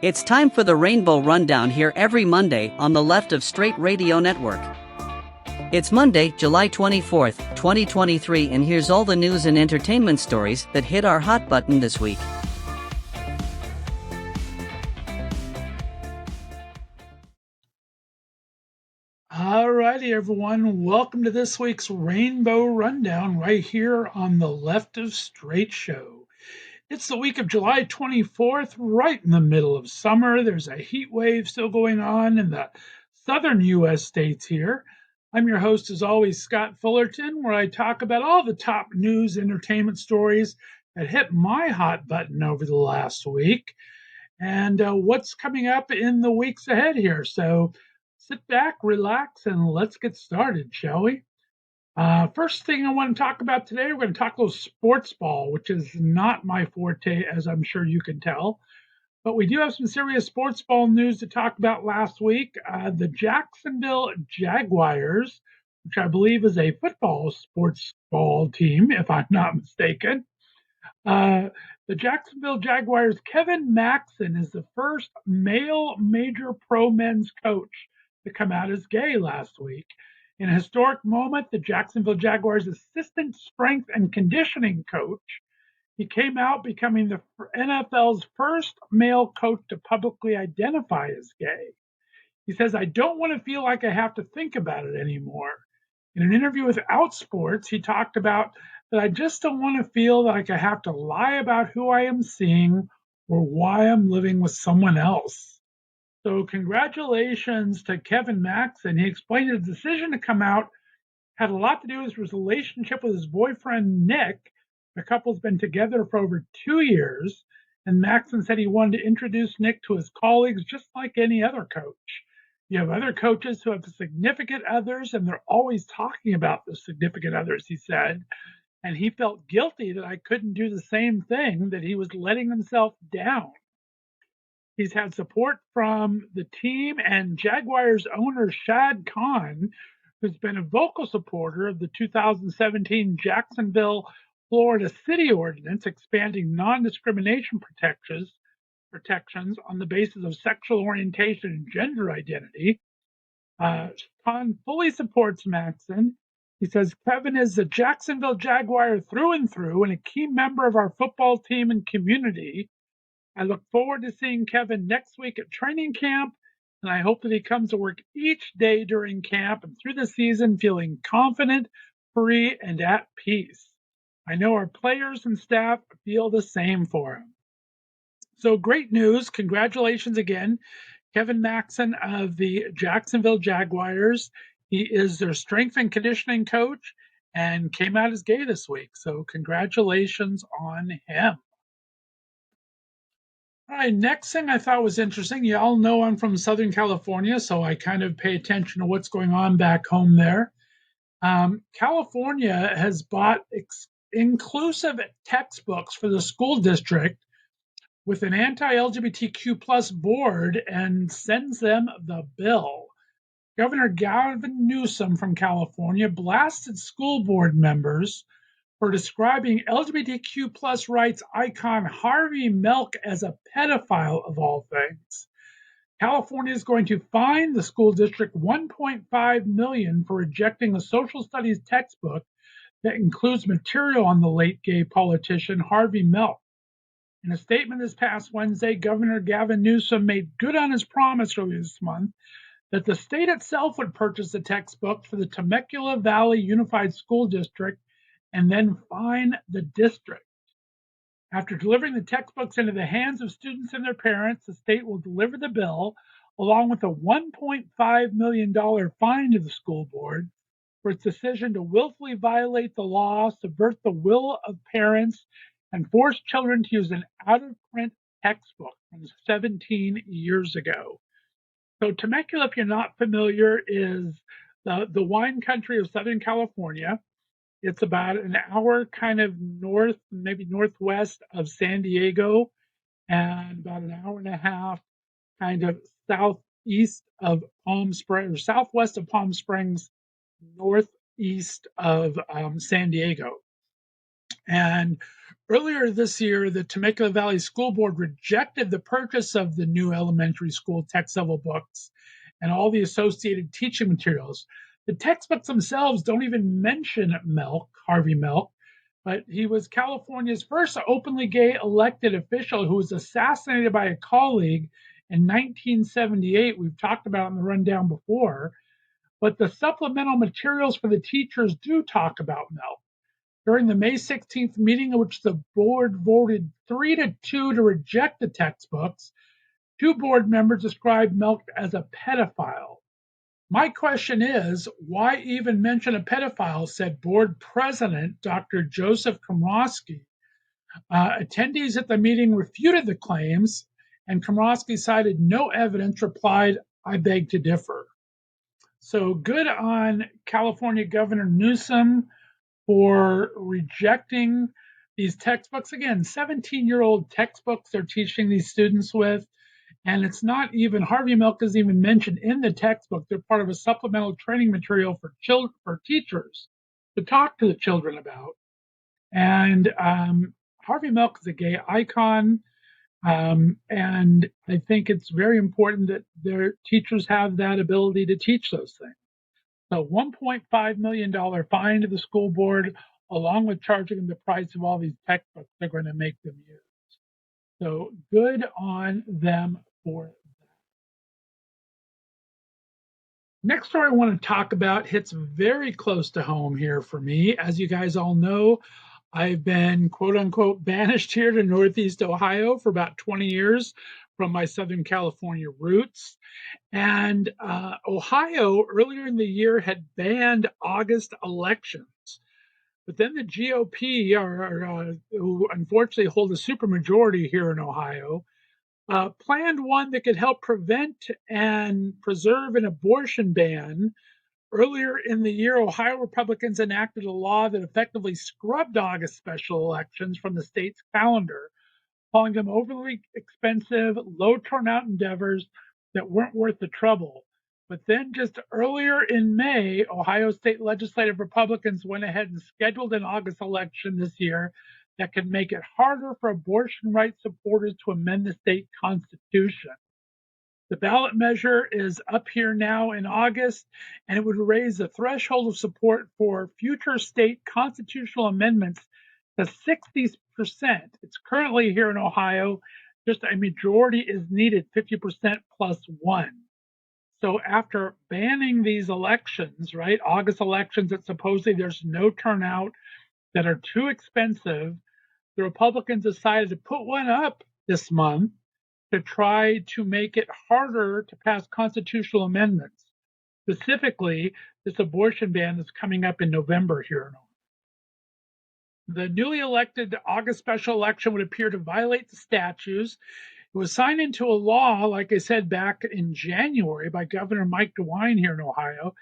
It's time for the Rainbow Rundown here every Monday on the Left of Str8 Radio Network. It's Monday, July 24th, 2023, and here's all the news and entertainment stories that hit our hot button this week. Alrighty, everyone. Welcome to this week's Rainbow Rundown right here on the Left of Str8 Show. It's the week of July 24th, right in the middle of summer. There's a heat wave still going on in the southern U.S. states here. I'm your host, as always, Scott Fullerton, where I talk about all the top news entertainment stories that hit my hot button over the last week and what's coming up in the weeks ahead here. So sit back, relax, and let's get started, shall we? First thing I want to talk about today, we're going to talk a little sports ball, which is not my forte, as I'm sure you can tell. But we do have some serious sports ball news to talk about last week. The Jacksonville Jaguars, which I believe is a football sports ball team, if I'm not mistaken. The Jacksonville Jaguars' Kevin Maxen is the first male major pro men's coach to come out as gay last week. In a historic moment, the Jacksonville Jaguars' assistant strength and conditioning coach, he came out becoming the NFL's first male coach to publicly identify as gay. He says, "I don't want to feel like I have to think about it anymore." In an interview with Outsports, he talked about that I just don't want to feel like I have to lie about who I am seeing or why I'm living with someone else. So congratulations to Kevin Maxen. He explained his decision to come out had a lot to do with his relationship with his boyfriend, Nick. The couple's been together for over 2 years, and Maxen said he wanted to introduce Nick to his colleagues just like any other coach. You have other coaches who have significant others, and they're always talking about the significant others, he said. And he felt guilty that I couldn't do the same thing, that he was letting himself down. He's had support from the team and Jaguars owner Shad Khan, who's been a vocal supporter of the 2017 Jacksonville, Florida City Ordinance expanding non-discrimination protections on the basis of sexual orientation and gender identity. Khan fully supports Maxen. He says, "Kevin is a Jacksonville Jaguar through and through and a key member of our football team and community. I look forward to seeing Kevin next week at training camp, and I hope that he comes to work each day during camp and through the season feeling confident, free, and at peace. I know our players and staff feel the same for him." So great news. Congratulations again, Kevin Maxen of the Jacksonville Jaguars. He is their strength and conditioning coach and came out as gay this week. So congratulations on him. All right, next thing I thought was interesting. You all know I'm from Southern California, so I kind of pay attention to what's going on back home there. California has bought inclusive textbooks for the school district with an anti-LGBTQ plus board and sends them the bill. Governor Gavin Newsom from California blasted school board members for describing LGBTQ plus rights icon Harvey Milk as a pedophile of all things. California is going to fine the school district $1.5 million for rejecting a social studies textbook that includes material on the late gay politician Harvey Milk. In a statement this past Wednesday, Governor Gavin Newsom made good on his promise earlier this month that the state itself would purchase the textbook for the Temecula Valley Unified School District and then fine the district. After delivering the textbooks into the hands of students and their parents, the state will deliver the bill along with a $1.5 million fine to the school board for its decision to willfully violate the law, subvert the will of parents, and force children to use an out-of-print textbook from 17 years ago. So Temecula, if you're not familiar, is the wine country of Southern California. It's about an hour kind of north, maybe northwest of San Diego, and about an hour and a half kind of southeast of Palm Springs, or southwest of Palm Springs, northeast of San Diego. And Earlier this year, the Temecula Valley School Board rejected the purchase of the new elementary school text level books and all the associated teaching materials. The textbooks themselves don't even mention Harvey Milk, but he was California's first openly gay elected official who was assassinated by a colleague in 1978. We've talked about it on the rundown before, but the supplemental materials for the teachers do talk about Milk. During the May 16th meeting, in which the board voted 3-2 to reject the textbooks, 2 board members described Milk as a pedophile. My question is, why even mention a pedophile, said board president Dr. Joseph Komrosky. Attendees at the meeting refuted the claims, and Komrosky cited no evidence, replied, "I beg to differ." So good on California Governor Newsom for rejecting these textbooks. Again, 17-year-old textbooks they're teaching these students with. And it's not even, Harvey Milk isn't even mentioned in the textbook. They're part of a supplemental training material for teachers to talk to the children about. And Harvey Milk is a gay icon. And I think it's very important that their teachers have that ability to teach those things. So $1.5 million fine to the school board, along with charging them the price of all these textbooks they're going to make them use. So good on them for that. Next story I want to talk about hits very close to home here for me. As you guys all know, I've been quote unquote banished here to Northeast Ohio for about 20 years from my Southern California roots. And Ohio earlier in the year had banned August elections. But then the GOP, who unfortunately hold a supermajority here in Ohio, planned one that could help prevent and preserve an abortion ban. Earlier in the year, Ohio Republicans enacted a law that effectively scrubbed August special elections from the state's calendar, calling them overly expensive, low turnout endeavors that weren't worth the trouble. But then just earlier in May, Ohio state legislative Republicans went ahead and scheduled an August election this year that could make it harder for abortion rights supporters to amend the state constitution. The ballot measure is up here now in August, and it would raise the threshold of support for future state constitutional amendments to 60%. It's currently here in Ohio, just a majority is needed, 50% plus 1. So after banning these elections, right, August elections that supposedly there's no turnout, that are too expensive, the Republicans decided to put one up this month to try to make it harder to pass constitutional amendments. Specifically, this abortion ban is coming up in November here in Ohio. The newly elected August special election would appear to violate the statutes. It was signed into a law, like I said, back in January by Governor Mike DeWine here in Ohio.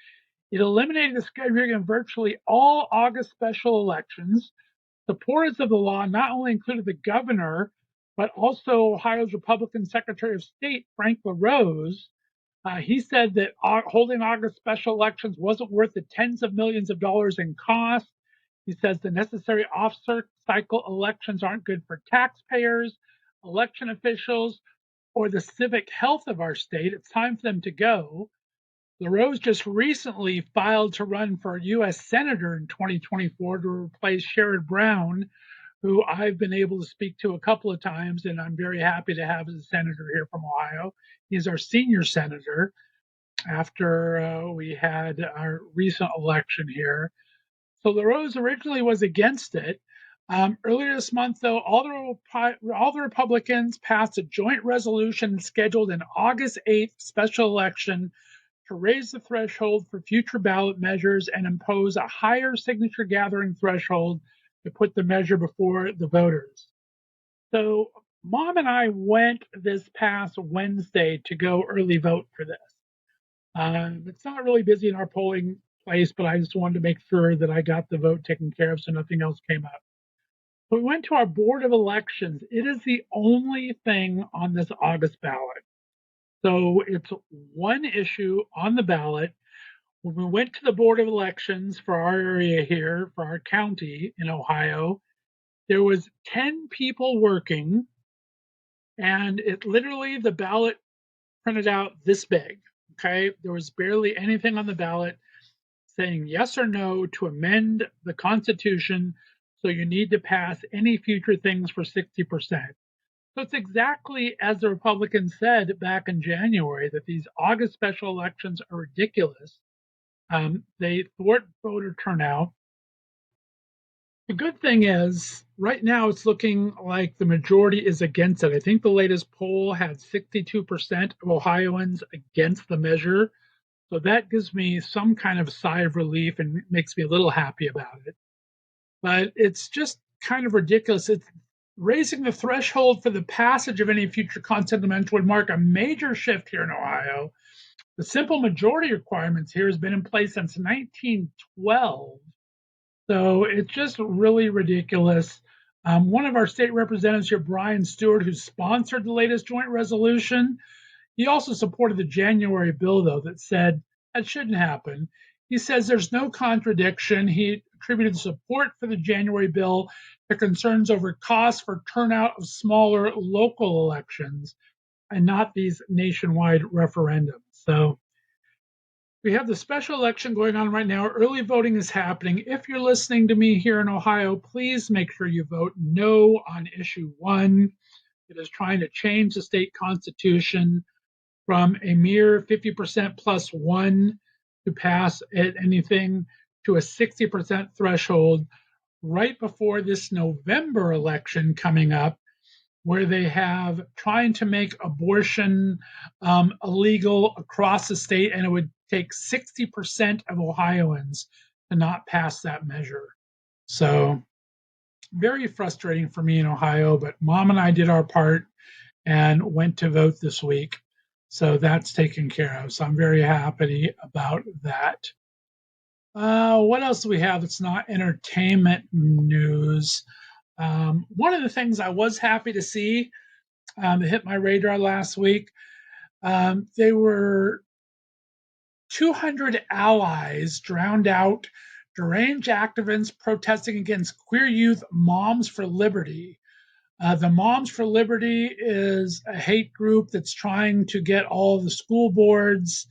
It eliminated the scheduling of virtually all August special elections. Supporters of the law not only included the governor, but also Ohio's Republican Secretary of State, Frank LaRose. He said that holding August special elections wasn't worth the tens of millions of dollars in cost. He says the necessary off-cycle elections aren't good for taxpayers, election officials, or the civic health of our state. It's time for them to go. LaRose just recently filed to run for U.S. Senator in 2024 to replace Sherrod Brown, who I've been able to speak to a couple of times, and I'm very happy to have as a senator here from Ohio. He's our senior senator after we had our recent election here. So LaRose originally was against it. Earlier this month, though, all the Republicans passed a joint resolution and scheduled an August 8th special election to raise the threshold for future ballot measures and impose a higher signature gathering threshold to put the measure before the voters. So Mom and I went this past Wednesday to go early vote for this. It's not really busy in our polling place, but I just wanted to make sure that I got the vote taken care of so nothing else came up. So we went to our Board of Elections. It is the only thing on this August ballot. So it's one issue on the ballot. When we went to the Board of Elections for our area here, for our county in Ohio, There was 10 people working, and it literally, the ballot printed out this big. Okay, there was barely anything on the ballot saying yes or no to amend the Constitution, so you need to pass any future things for 60%. So it's exactly as the Republicans said back in January, that these August special elections are ridiculous. They thwart voter turnout. The good thing is, right now it's looking like the majority is against it. I think the latest poll had 62% of Ohioans against the measure. So that gives me some kind of sigh of relief and makes me a little happy about it. But it's just kind of ridiculous. It's raising the threshold for the passage of any future content amendment would mark a major shift here in Ohio. The simple majority requirements here has been in place since 1912. So it's just really ridiculous. One of our state representatives here, Brian Stewart, who sponsored the latest joint resolution, he also supported the January bill, though, that said that shouldn't happen. He says there's no contradiction. He attributed support for the January bill to concerns over costs for turnout of smaller local elections and not these nationwide referendums. So we have the special election going on right now. Early voting is happening. If you're listening to me here in Ohio, please make sure you vote no on issue 1. It is trying to change the state constitution from a mere 50% plus 1 to pass at anything to a 60% threshold right before this November election coming up, where they have trying to make abortion illegal across the state, and it would take 60% of Ohioans to not pass that measure. So very frustrating for me in Ohio, but Mom and I did our part and went to vote this week. So that's taken care of. So I'm very happy about that. What else do we have that's not entertainment news? One of the things I was happy to see that hit my radar last week, they were 200 allies drowned out deranged activists protesting against queer youth Moms for Liberty. The Moms for Liberty is a hate group that's trying to get all of the school boards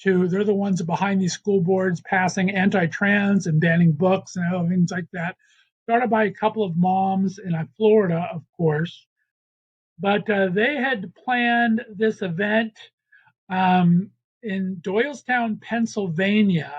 they're the ones behind these school boards passing anti-trans and banning books and other things like that. Started by a couple of moms in Florida, of course. But they had planned this event in Doylestown, Pennsylvania.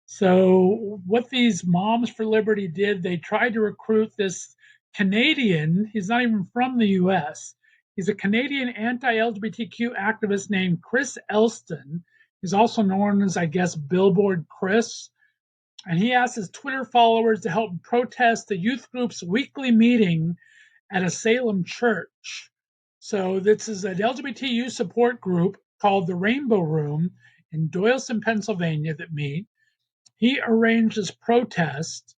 So what these Moms for Liberty did, they tried to recruit this Canadian. He's not even from the US. He's a Canadian anti-LGBTQ activist named Chris Elston. He's also known as, I guess, Billboard Chris. And he asked his Twitter followers to help protest the youth group's weekly meeting at a Salem church. So this is an LGBT youth support group called the Rainbow Room in Doylestown, Pennsylvania that meet. He arranged this protest.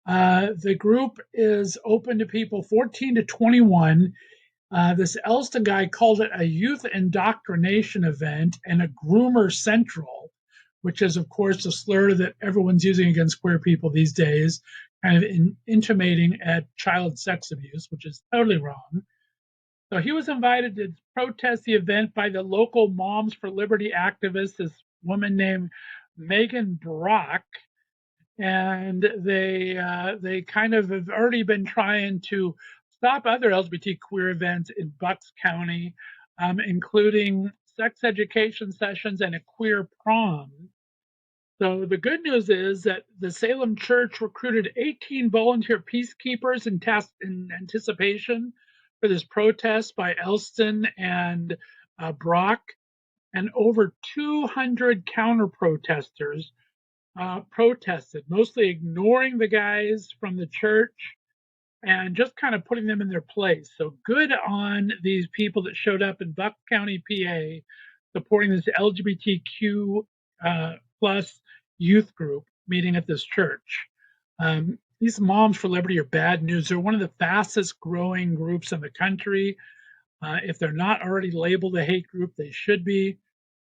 The group is open to people 14 to 21. This Elston guy called it a youth indoctrination event and a groomer central, which is, of course, a slur that everyone's using against queer people these days, kind of intimating at child sex abuse, which is totally wrong. So he was invited to protest the event by the local Moms for Liberty activist, this woman named Megan Brock, and they kind of have already been trying to stop other LGBT queer events in Bucks County, including sex education sessions and a queer prom. So the good news is that the Salem Church recruited 18 volunteer peacekeepers in anticipation for this protest by Elston and Brock, and over 200 counter protesters protested, mostly ignoring the guys from the church and just kind of putting them in their place. So good on these people that showed up in Bucks County, PA, supporting this LGBTQ plus youth group meeting at this church. These Moms for Liberty are bad news. They're one of the fastest growing groups in the country. If they're not already labeled a hate group, they should be,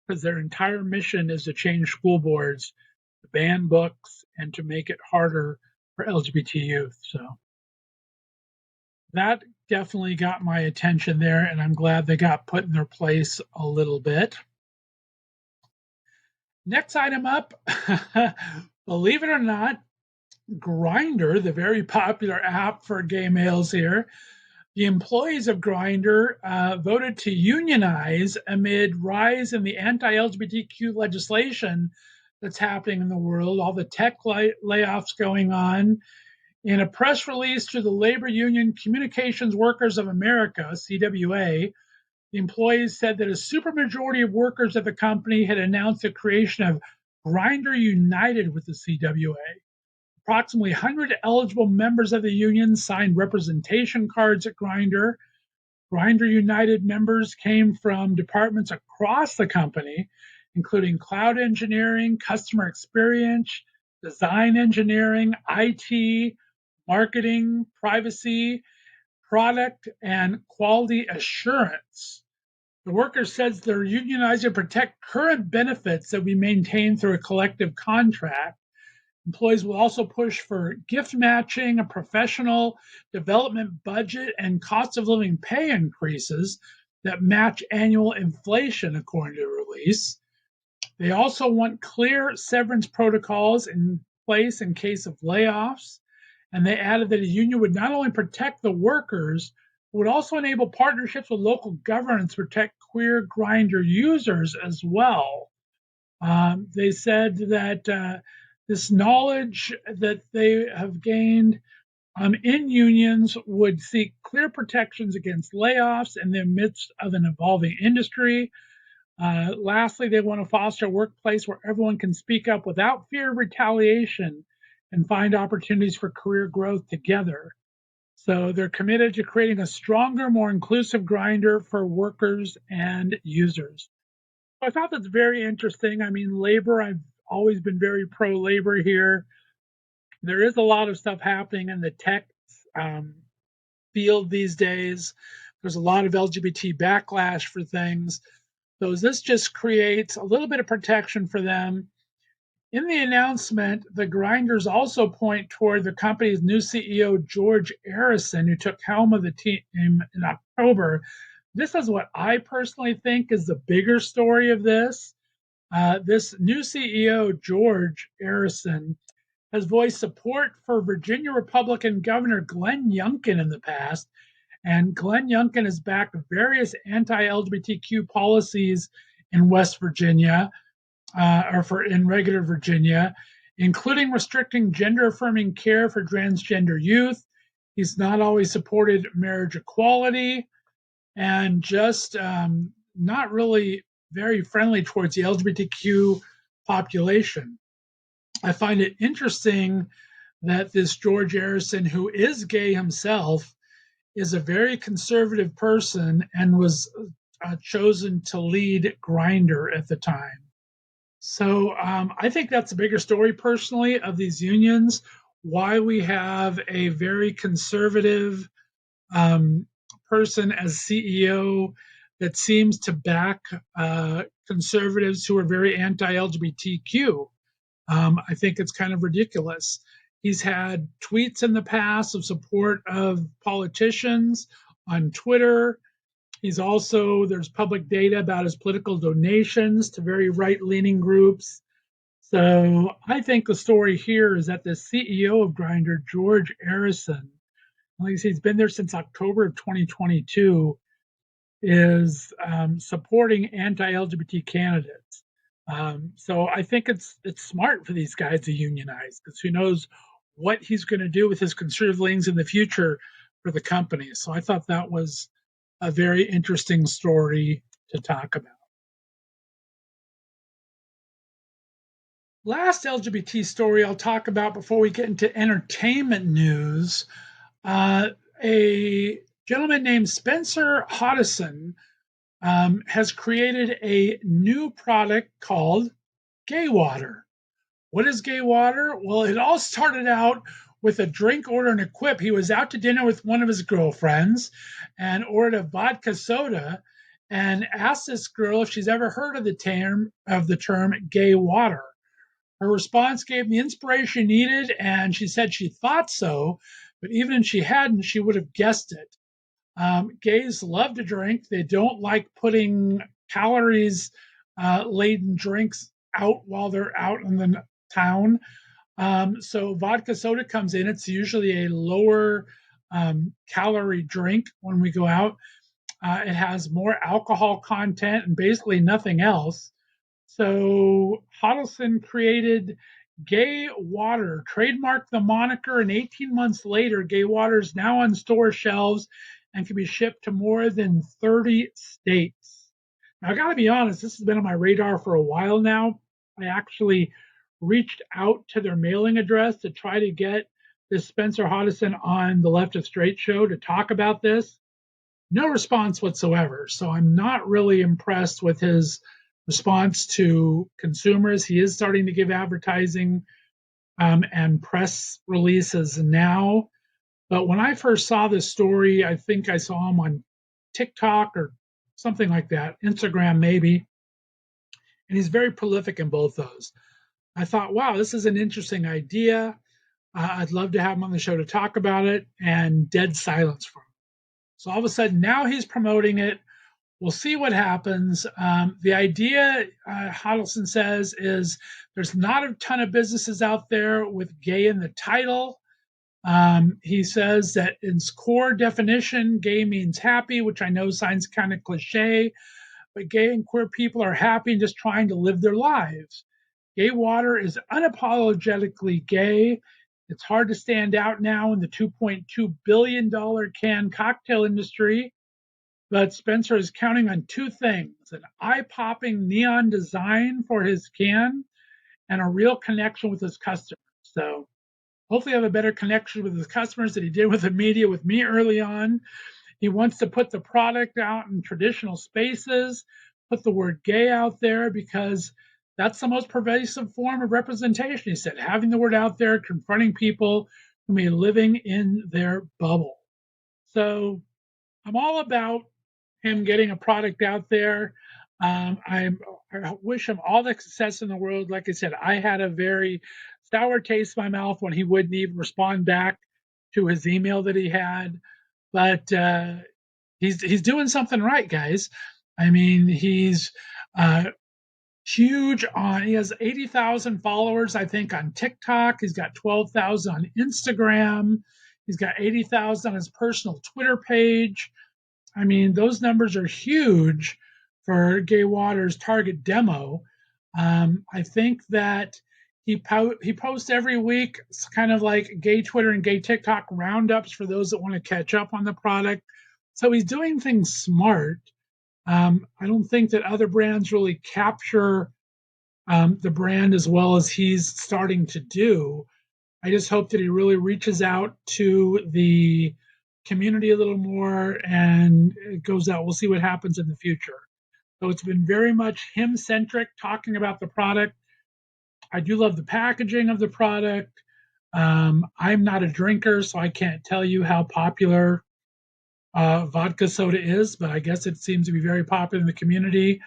because their entire mission is to change school boards, to ban books, and to make it harder for LGBT youth. So That definitely got my attention there, and I'm glad they got put in their place a little bit. Next item up, believe it or not, Grindr, the very popular app for gay males here, the employees of Grindr voted to unionize amid rise in the anti-LGBTQ legislation that's happening in the world, all the tech layoffs going on. In a press release to the labor union Communications Workers of America, CWA, the employees said that a supermajority of workers at the company had announced the creation of Grindr United with the CWA. Approximately 100 eligible members of the union signed representation cards at Grindr. Grindr United members came from departments across the company, including cloud engineering, customer experience, design engineering, IT, marketing, privacy, product, and quality assurance. The workers said they're unionized to protect current benefits that we maintain through a collective contract. Employees will also push for gift matching, a professional development budget, and cost of living pay increases that match annual inflation, according to the release. They also want clear severance protocols in place in case of layoffs. And they added that a union would not only protect the workers, but would also enable partnerships with local governments to protect queer Grindr users as well. They said that this knowledge that they have gained in unions would seek clear protections against layoffs in the midst of an evolving industry. Lastly, they want to foster a workplace where everyone can speak up without fear of retaliation and find opportunities for career growth together. So they're committed to creating a stronger, more inclusive Grindr for workers and users. I thought that's very interesting. I mean, labor, I've always been very pro labor here. There is a lot of stuff happening in the tech um, field these days. There's a lot of LGBT backlash for things. So this just creates a little bit of protection for them. In the announcement, the grinders also point toward the company's new CEO, George Arison, who took helm of the team in October. This is what I personally think is the bigger story of this. This new CEO, George Arison, has voiced support for Virginia Republican Governor Glenn Youngkin in the past, and Glenn Youngkin has backed various anti-LGBTQ policies in West Virginia, in regular Virginia, including restricting gender-affirming care for transgender youth. He's not always supported marriage equality, and just not really very friendly towards the LGBTQ population. I find it interesting that this George Arison, who is gay himself, is a very conservative person and was chosen to lead Grindr at the time. So I think that's a bigger story personally of these unions, why we have a very conservative person as CEO that seems to back conservatives who are very anti-LGBTQ. I think it's kind of ridiculous. He's had tweets in the past of support of politicians on Twitter. There's public data about his political donations to very right leaning groups. So I think the story here is that the CEO of Grindr, George Arison, like I say, he's been there since October of 2022, is supporting anti-LGBT candidates. So I think it's smart for these guys to unionize, because who knows what he's going to do with his conservative leanings in the future for the company. So I thought that was a very interesting story to talk about. Last LGBT story I'll talk about before we get into entertainment news. A gentleman named Spencer Hodison has created a new product called Gay Water. What is Gay Water? Well, it all started out with a drink order and a quip. He was out to dinner with one of his girlfriends and ordered a vodka soda and asked this girl if she's ever heard of the term gay water. Her response gave the inspiration needed, and she said she thought so But even if she hadn't, she would have guessed it. Gays love to drink. They don't like putting calories laden drinks out while they're out in the town. So vodka soda comes in. It's usually a lower calorie drink when we go out. It has more alcohol content and basically nothing else. So Huddleston created Gay Water, trademarked the moniker, and 18 months later, Gay Water is now on store shelves and can be shipped to more than 30 states. Now, I got to be honest, this has been on my radar for a while now. I actually reached out to their mailing address to try to get this Spencer Hodison on the Left of Str8 Show to talk about this. No response whatsoever. So I'm not really impressed with his response to consumers. He is starting to give advertising and press releases now. But when I first saw this story, I think I saw him on TikTok or something like that, Instagram maybe. And he's very prolific in both those. I thought, wow, this is an interesting idea. I'd love to have him on the show to talk about it, and dead silence from him. So all of a sudden, now he's promoting it. We'll see what happens. The idea, Huddleston says, is there's not a ton of businesses out there with gay in the title. He says that in its core definition, gay means happy, which I know sounds kind of cliche, but gay and queer people are happy and just trying to live their lives. Gay water is unapologetically gay. It's hard to stand out now in the $2.2 billion can cocktail industry, but Spencer is counting on two things: an eye popping neon design for his can and a real connection with his customers. So hopefully, have a better connection with his customers than he did with the media with me early on. He wants to put the product out in traditional spaces, put the word gay out there because that's the most pervasive form of representation. He said, having the word out there, confronting people who may be living in their bubble. So I'm all about him getting a product out there. I wish him all the success in the world. Like I said, I had a very sour taste in my mouth when he wouldn't even respond back to his email that he had. But he's doing something right, guys. I mean, he's huge on. He has 80,000 followers, I think, on TikTok. He's got 12,000 on Instagram. He's got 80,000 on his personal Twitter page. I mean, those numbers are huge for Gay Water's target demo. I think that he posts every week. It's kind of like gay Twitter and gay TikTok roundups for those that want to catch up on the product. So he's doing things smart. I don't think that other brands really capture the brand as well as he's starting to do. I just hope that he really reaches out to the community a little more and it goes out. We'll see what happens in the future. So it's been very much him centric, talking about the product. I do love the packaging of the product. I'm not a drinker, so I can't tell you how popular vodka soda is, but I guess it seems to be very popular in the community.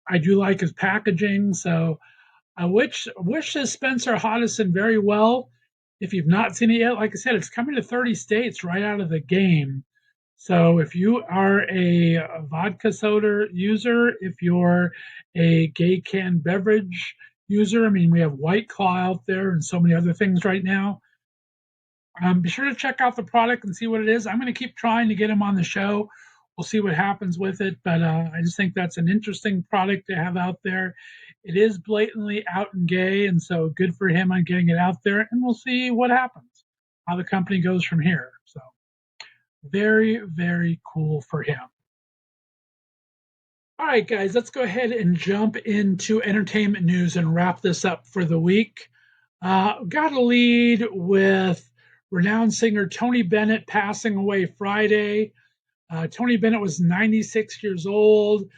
I do like his packaging, so I wish this Spencer Hodison very well. If you've not seen it yet, like I said, it's coming to 30 states right out of the game. So if you are a vodka soda user, if you're a gay canned beverage user, I mean, we have White Claw out there and so many other things right now. Be sure to check out the product and see what it is. I'm going to keep trying to get him on the show. We'll see what happens with it, but I just think that's an interesting product to have out there. It is blatantly out and gay, and so good for him on getting it out there, and we'll see what happens, how the company goes from here. So very, very cool for him. All right, guys, let's go ahead and jump into entertainment news and wrap this up for the week. Got to lead with renowned singer Tony Bennett passing away Friday. Tony Bennett was 96 years old,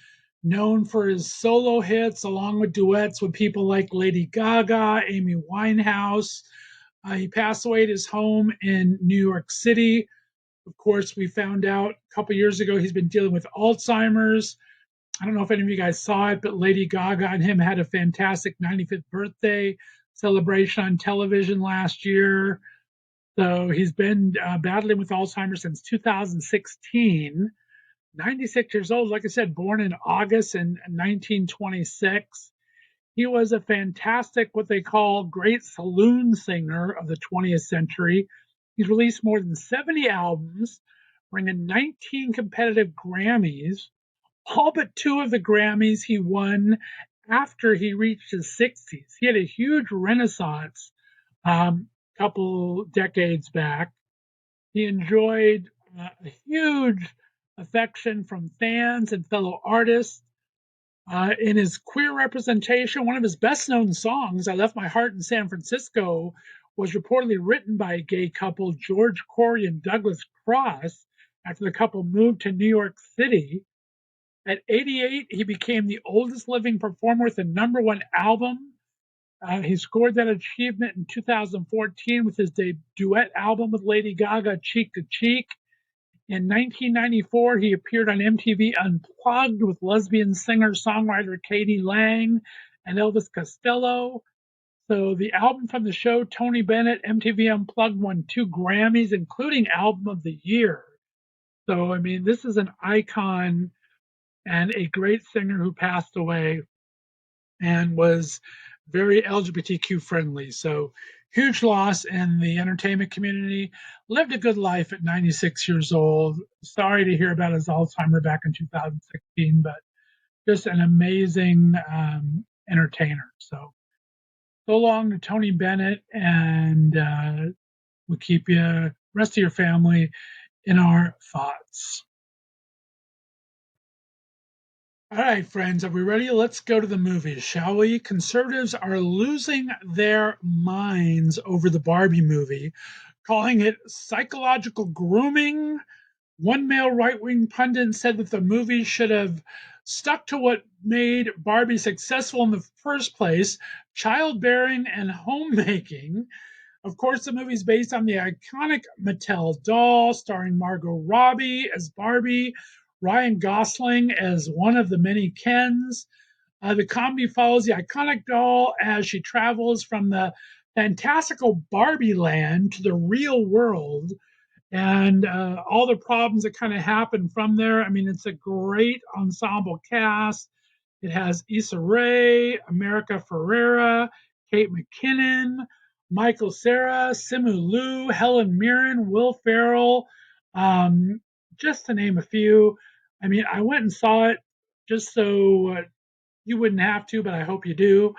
known for his solo hits along with duets with people like Lady Gaga, Amy Winehouse. He passed away at his home in New York City. Of course, we found out a couple years ago he's been dealing with Alzheimer's. I don't know if any of you guys saw it, but Lady Gaga and him had a fantastic 95th birthday celebration on television last year. So he's been battling with Alzheimer's since 2016. 96 years old, like I said, born in August in 1926. He was a fantastic, what they call great saloon singer of the 20th century. He's released more than 70 albums, bringing 19 competitive Grammys. All but two of the Grammys he won after he reached his 60s. He had a huge renaissance a couple decades back. He enjoyed a huge affection from fans and fellow artists. In his queer representation, one of his best known songs, I Left My Heart in San Francisco, was reportedly written by a gay couple, George Corey and Douglas Cross, after the couple moved to New York City. At 88, he became the oldest living performer with a #1 album. He scored that achievement in 2014 with his duet album with Lady Gaga, Cheek to Cheek. In 1994, he appeared on MTV Unplugged with lesbian singer-songwriter Katie Lang and Elvis Costello. So the album from the show, Tony Bennett, MTV Unplugged, won 2 Grammys, including Album of the Year. So, I mean, this is an icon and a great singer who passed away and was very LGBTQ friendly. So huge loss in the entertainment community. Lived a good life at 96 years old. Sorry to hear about his Alzheimer back in 2016, but just an amazing entertainer. So long to Tony Bennett, and we'll keep you, rest of your family, in our thoughts. All right, friends, are we ready? Let's go to the movies, shall we? Conservatives are losing their minds over the Barbie movie, calling it psychological grooming. One male right wing pundit said that the movie should have stuck to what made Barbie successful in the first place: childbearing and homemaking. Of course, the movie is based on the iconic Mattel doll, starring Margot Robbie as Barbie, Ryan Gosling as one of the many Kens. The comedy follows the iconic doll as she travels from the fantastical Barbie land to the real world, and all the problems that kind of happen from there. I mean, it's a great ensemble cast. It has Issa Rae, America Ferrera, Kate McKinnon, Michael Cera, Simu Liu, Helen Mirren, Will Ferrell, just to name a few. I mean, I went and saw it just so you wouldn't have to, but I hope you do.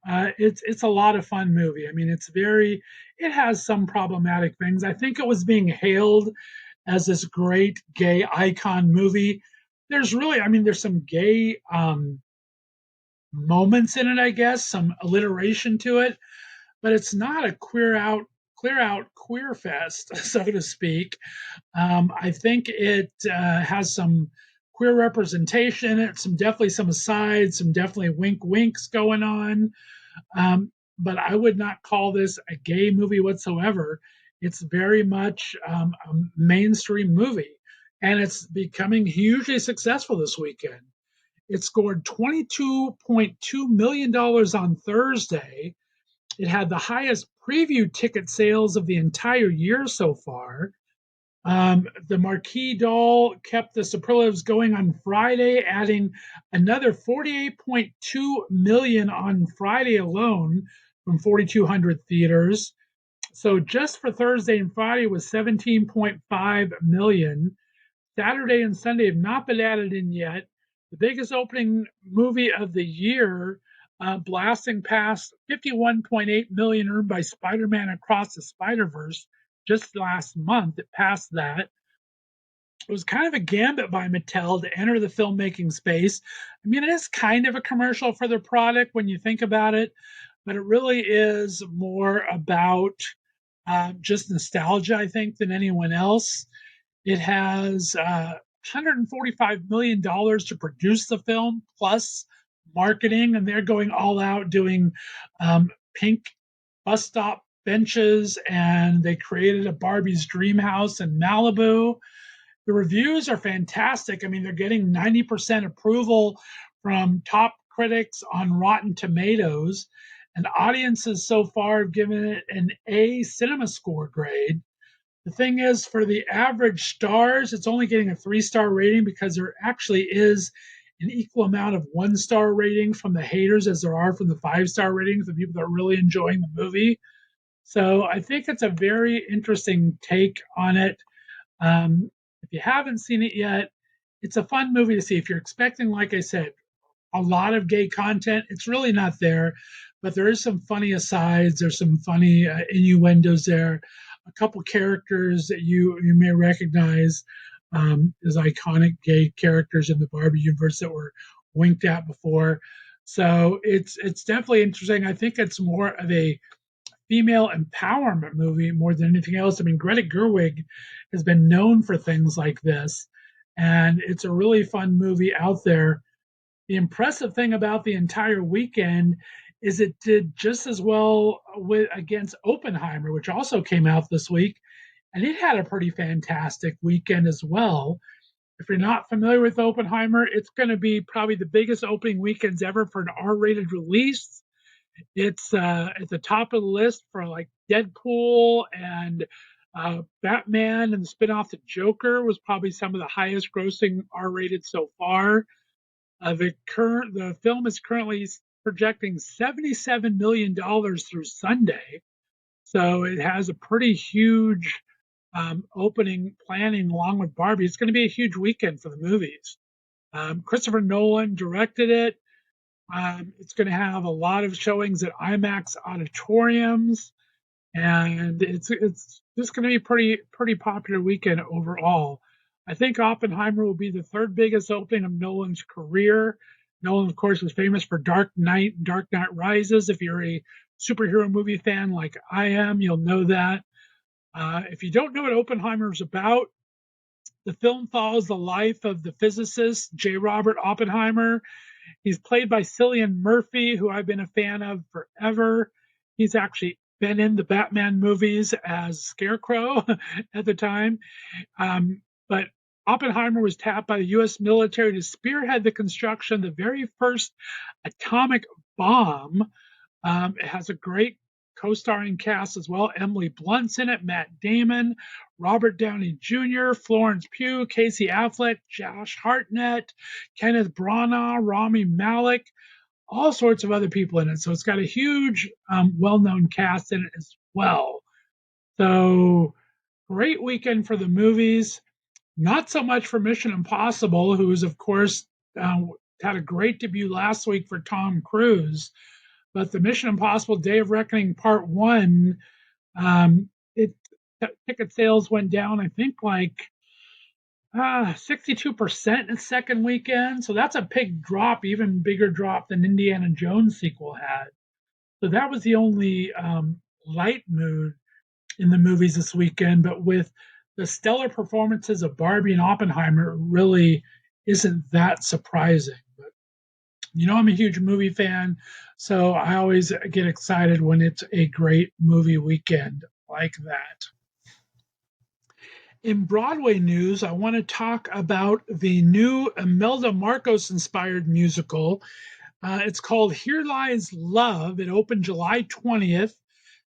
It's a lot of fun movie. I mean, it has some problematic things. I think it was being hailed as this great gay icon movie. There's some gay moments in it, I guess, some alliteration to it, but it's not a clear out queer fest, so to speak. I think it has some queer representation in it, definitely some asides, some definitely wink winks going on. But I would not call this a gay movie whatsoever. It's very much a mainstream movie, and it's becoming hugely successful this weekend. It scored $22.2 million on Thursday. It had the highest preview ticket sales of the entire year so far. The marquee doll kept the superlatives going on Friday, adding another 48.2 million on Friday alone from 4,200 theaters. So just for Thursday and Friday was 17.5 million. Saturday and Sunday have not been added in yet. The biggest opening movie of the year, blasting past 51.8 million earned by Spider-Man Across the Spider-Verse just last month. It passed that. It was kind of a gambit by Mattel to enter the filmmaking space. I mean, it is kind of a commercial for their product when you think about it, but it really is more about just nostalgia, I think, than anyone else. It has $145 million to produce the film, plus marketing, and they're going all out doing pink bus stop benches, and they created a Barbie's Dream House in Malibu. The reviews are fantastic. I mean, they're getting 90% approval from top critics on Rotten Tomatoes. and audiences so far have given it an A cinema score grade. The thing is, for the average stars, it's only getting a 3-star rating because there actually is an equal amount of 1-star ratings from the haters as there are from the 5-star ratings, the people that are really enjoying the movie. So I think it's a very interesting take on it. If you haven't seen it yet, it's a fun movie to see. If you're expecting, like I said, a lot of gay content, it's really not there, but there is some funny asides. There's some funny innuendos there. A couple characters that you may recognize as iconic gay characters in the Barbie universe that were winked at before. So it's definitely interesting. I think it's more of a female empowerment movie more than anything else. I mean, Greta Gerwig has been known for things like this, and it's a really fun movie out there. The impressive thing about the entire weekend is it did just as well with against Oppenheimer, which also came out this week, and it had a pretty fantastic weekend as well. If you're not familiar with Oppenheimer, it's going to be probably the biggest opening weekends ever for an R-rated release. It's at the top of the list for like Deadpool and Batman, and the spinoff The Joker was probably some of the highest grossing R-rated so far. The film is currently projecting $77 million through Sunday, so it has a pretty huge opening planning along with Barbie. It's going to be a huge weekend for the movies. Christopher Nolan directed it. It's going to have a lot of showings at IMAX auditoriums, and it's just going to be pretty popular weekend overall. I think Oppenheimer will be the third biggest opening of Nolan's career. Nolan, of course, was famous for Dark Knight, Dark Knight Rises. If you're a superhero movie fan like I am, you'll know that. If you don't know what Oppenheimer is about, the film follows the life of the physicist J. Robert Oppenheimer. He's played by Cillian Murphy, who I've been a fan of forever. He's actually been in the Batman movies as Scarecrow at the time. But Oppenheimer was tapped by the U.S. military to spearhead the construction of the very first atomic bomb. It has a great co-starring cast as well. Emily Blunt's in it, Matt Damon, Robert Downey Jr., Florence Pugh, Casey Affleck, Josh Hartnett, Kenneth Branagh, Rami Malek, all sorts of other people in it. So it's got a huge, well-known cast in it as well. So great weekend for the movies. Not so much for Mission Impossible, who's, of course, had a great debut last week for Tom Cruise. But the Mission Impossible Day of Reckoning Part 1, ticket sales went down, I think, like 62% in its second weekend. So that's a big drop, even bigger drop than Indiana Jones sequel had. So that was the only light mood in the movies this weekend. But with the stellar performances of Barbie and Oppenheimer, it really isn't that surprising. But I'm a huge movie fan, so I always get excited when it's a great movie weekend like that. In Broadway news, I want to talk about the new Imelda Marcos inspired musical. It's called Here Lies Love. It opened July 20th,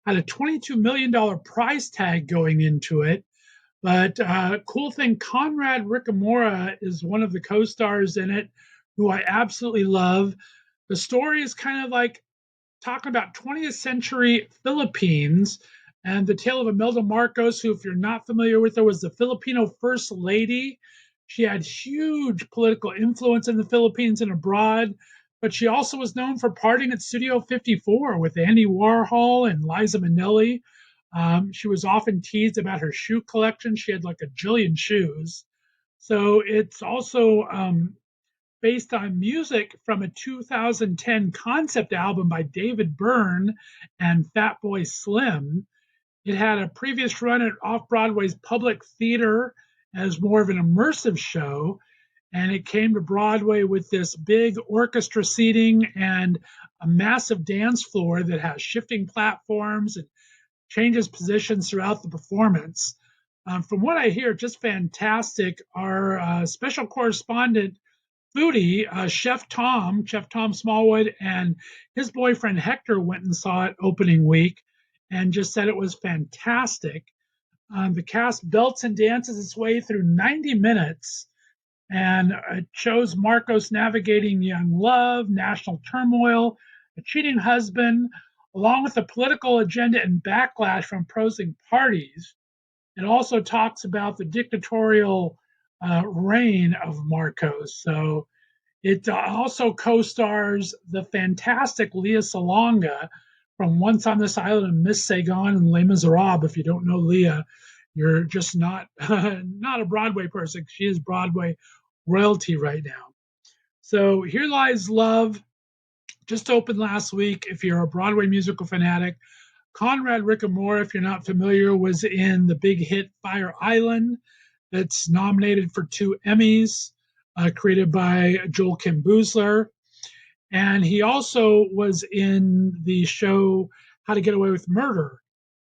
had a $22 million price tag going into it. But cool thing, Conrad Ricamora is one of the co-stars in it, who I absolutely love. The story is kind of like talking about 20th century Philippines and the tale of Imelda Marcos, who, if you're not familiar with her, was the Filipino first lady. She had huge political influence in the Philippines and abroad, but she also was known for partying at Studio 54 with Andy Warhol and Liza Minnelli. She was often teased about her shoe collection. She had like a jillion shoes. So it's also based on music from a 2010 concept album by David Byrne and Fatboy Slim. It had a previous run at Off Broadway's Public Theater as more of an immersive show, and it came to Broadway with this big orchestra seating and a massive dance floor that has shifting platforms and changes positions throughout the performance. From what I hear, just fantastic. Our special correspondent foodie, Chef Tom Smallwood, and his boyfriend Hector went and saw it opening week and just said it was fantastic. The cast belts and dances its way through 90 minutes, and it shows Marcos navigating young love, national turmoil, a cheating husband, along with the political agenda and backlash from opposing parties. It also talks about the dictatorial reign of Marcos. So it also co-stars the fantastic Leah Salonga from Once on This Island and Miss Saigon and Les Miserables. If you don't know Leah, you're just not not a Broadway person. She is Broadway royalty right now. So Here Lies Love just opened last week. If you're a Broadway musical fanatic, Conrad Rickamore, if you're not familiar, was in the big hit Fire Island that's nominated for 2 Emmys, created by Joel Kim Boosler. And he also was in the show How to Get Away with Murder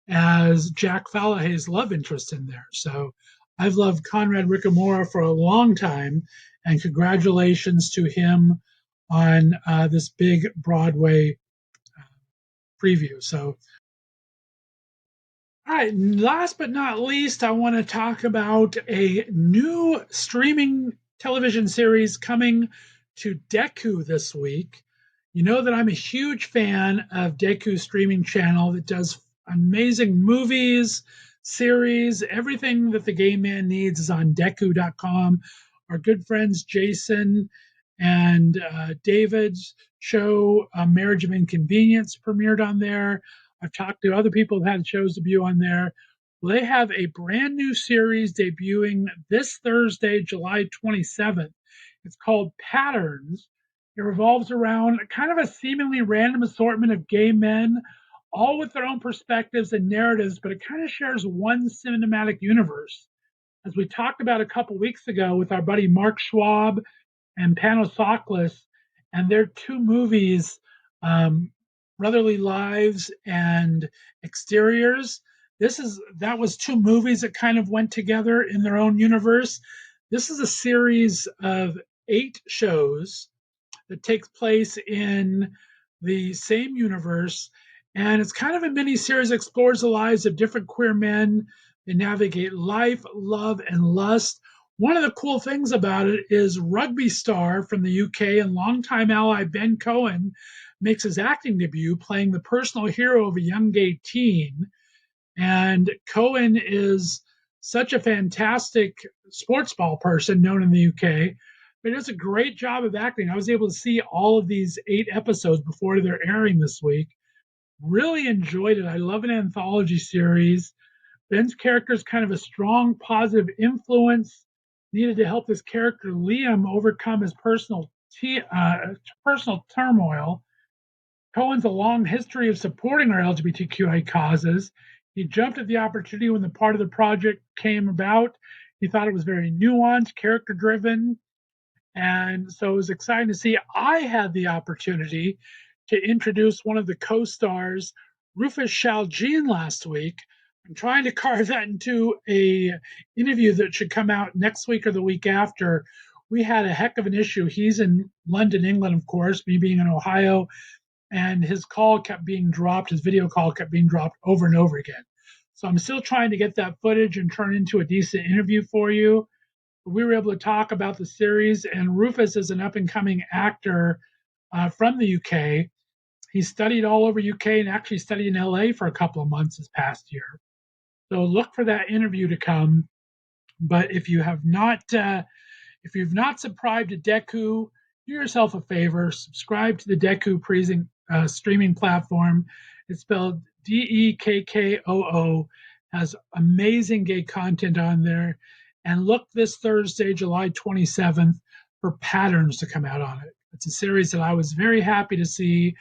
as Jack Fallahay's love interest in there. So I've loved Conrad Rickamora for a long time, and congratulations to him on this big Broadway preview. So, all right, last but not least, I want to talk about a new streaming television series coming to Deku this week. You know that I'm a huge fan of Deku streaming channel that does amazing movies, series, everything that the gay man needs is on Deku.com. Our good friends Jason and David's show, Marriage of Inconvenience, premiered on there. I've talked to other people who've had shows debut on there. Well, they have a brand new series debuting this Thursday, July 27th. It's called Patterns. It revolves around kind of a seemingly random assortment of gay men, all with their own perspectives and narratives, but it kind of shares one cinematic universe. As we talked about a couple weeks ago with our buddy Mark Schwab and Panosoklis, and their 2 movies, Brotherly Lives and Exteriors. That was 2 movies that kind of went together in their own universe. This is a series of 8 shows that takes place in the same universe, and it's kind of a mini series that explores the lives of different queer men. They navigate life, love, and lust. One of the cool things about it is rugby star from the UK and longtime ally Ben Cohen makes his acting debut playing the personal hero of a young gay teen. And Cohen is such a fantastic sports ball person known in the UK, but he does a great job of acting. I was able to see all of these 8 episodes before they're airing this week. Really enjoyed it. I love an anthology series. Ben's character is kind of a strong, positive influence needed to help this character Liam overcome his personal turmoil. Cohen's a long history of supporting our LGBTQI causes. He jumped at the opportunity when the part of the project came about. He thought it was very nuanced, character driven, and so it was exciting to see. I had the opportunity to introduce one of the co-stars, Rufus Shaljean, last week. I'm trying to carve that into a interview that should come out next week or the week after. We had a heck of an issue. He's in London, England, of course, me being in Ohio, and his call kept being dropped. His video call kept being dropped over and over again. So I'm still trying to get that footage and turn into a decent interview for you. We were able to talk about the series, and Rufus is an up-and-coming actor from the UK. He studied all over UK and actually studied in LA for a couple of months this past year. So look for that interview to come. But if you've not subscribed to Deku, do yourself a favor. Subscribe to the Deku streaming platform. It's spelled Dekkoo. Has amazing gay content on there. And look this Thursday, July 27th, for Patterns to come out on it. It's a series that I was very happy to see.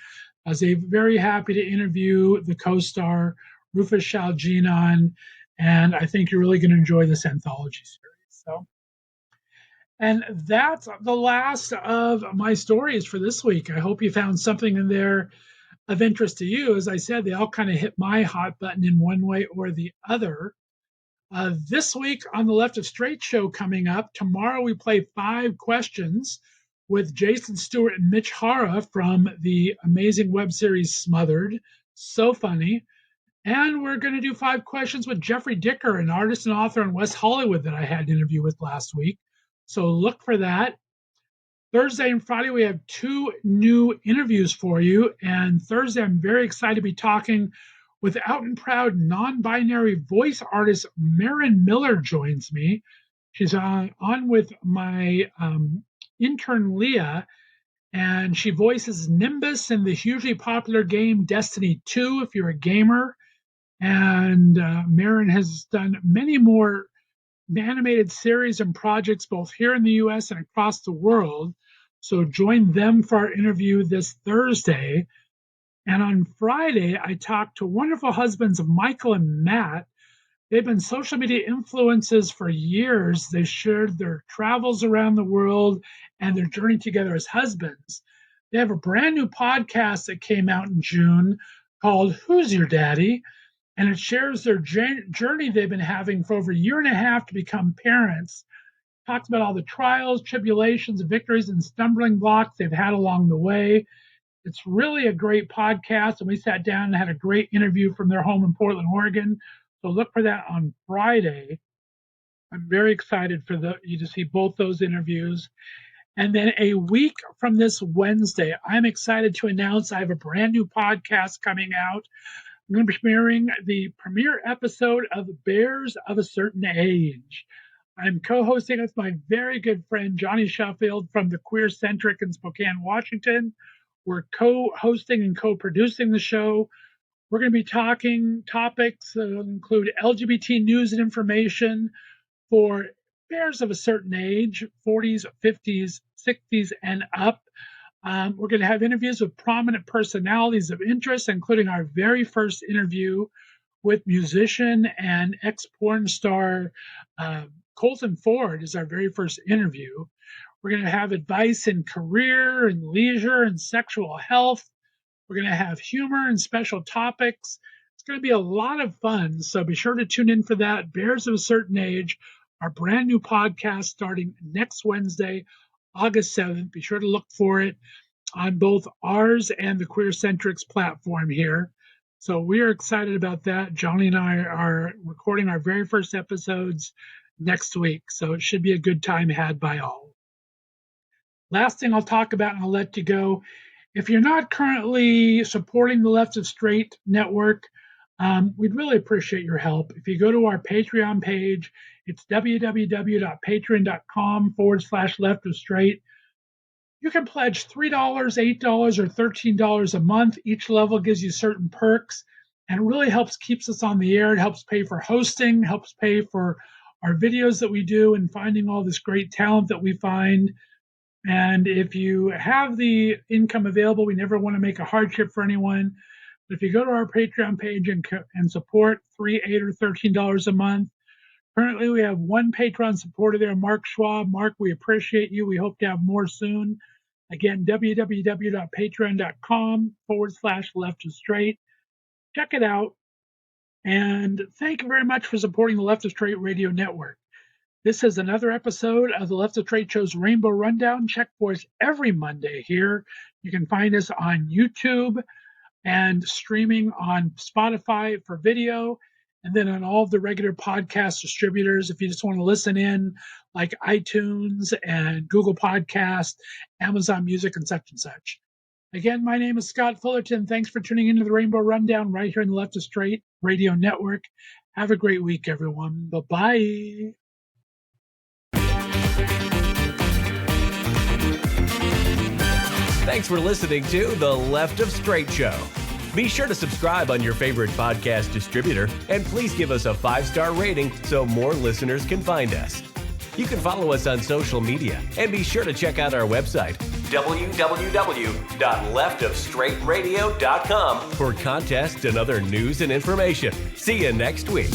I was very happy to interview the co-star Rufus Shaljean on, and I think you're really going to enjoy this anthology series. So, and that's the last of my stories for this week. I hope you found something in there of interest to you. As I said, they all kind of hit my hot button in one way or the other. This week on the Left of Str8 Show coming up, tomorrow we play 5 questions with Jason Stewart and Mitch Hara from the amazing web series Smothered. So funny. And we're going to do 5 questions with Jeffrey Dicker, an artist and author in West Hollywood that I had an interview with last week. So look for that. Thursday and Friday, we have 2 new interviews for you. And Thursday, I'm very excited to be talking with out and proud non-binary voice artist Marin Miller joins me. She's on with my intern Leah, and she voices Nimbus in the hugely popular game Destiny 2 if you're a gamer. And Marin has done many more animated series and projects both here in the US and across the world. So join them for our interview this Thursday. And on Friday, I talked to wonderful husbands Michael and Matt. They've been social media influencers for years. They shared their travels around the world and their journey together as husbands. They have a brand new podcast that came out in June called Who's Your Daddy? And it shares their journey they've been having for over a year and a half to become parents. Talks about all the trials, tribulations, victories, and stumbling blocks they've had along the way. It's really a great podcast, and we sat down and had a great interview from their home in Portland, Oregon. So look for that on Friday. I'm very excited for you to see both those interviews. And then a week from this Wednesday, I'm excited to announce I have a brand new podcast coming out. I'm going to be premiering the premiere episode of Bears of a Certain Age. I'm co-hosting with my very good friend Johnny Sheffield from the Queer Centric in Spokane, Washington. We're co-hosting and co-producing the show. We're going to be talking topics that include LGBT news and information for bears of a certain age, 40s, 50s, 60s, and up. We're going to have interviews with prominent personalities of interest, including our very first interview with musician and ex-porn star Colton Ford is our very first interview. We're going to have advice in career and leisure and sexual health. We're going to have humor and special topics. It's going to be a lot of fun, so be sure to tune in for that. Bears of a Certain Age, our brand new podcast starting next Wednesday, August 7th. Be sure to look for it on both ours and the Queer Centric's platform here. So we are excited about that. Johnny and I are recording our very first episodes next week, so it should be a good time had by all. Last thing I'll talk about, and I'll let you go. If you're not currently supporting the Left of Str8 network, we'd really appreciate your help. If you go to our Patreon page, it's www.patreon.com/Left of Str8. You can pledge $3, $8, or $13 a month. Each level gives you certain perks, and it really keeps us on the air. It helps pay for hosting, helps pay for our videos that we do, and finding all this great talent that we find. And if you have the income available, we never want to make a hardship for anyone. But if you go to our Patreon page and support $3, $8, or $13 a month, currently we have one Patreon supporter there, Mark Schwab. Mark, we appreciate you. We hope to have more soon. Again, www.patreon.com/Left of Str8. Check it out. And thank you very much for supporting the Left of Str8 Radio Network. This is another episode of the Left of Str8 Show's Rainbow Rundown. Check for us every Monday here. You can find us on YouTube and streaming on Spotify for video, and then on all of the regular podcast distributors. If you just want to listen in, like iTunes and Google Podcast, Amazon Music, and such. Again, my name is Scott Fullerton. Thanks for tuning into the Rainbow Rundown right here in the Left of Str8 Radio Network. Have a great week, everyone. Bye-bye. Thanks for listening to the Left of Str8 Show. Be sure to subscribe on your favorite podcast distributor, and please give us a 5-star rating so more listeners can find us. You can follow us on social media, and be sure to check out our website, www.leftofstraightradio.com, for contests and other news and information. See you next week.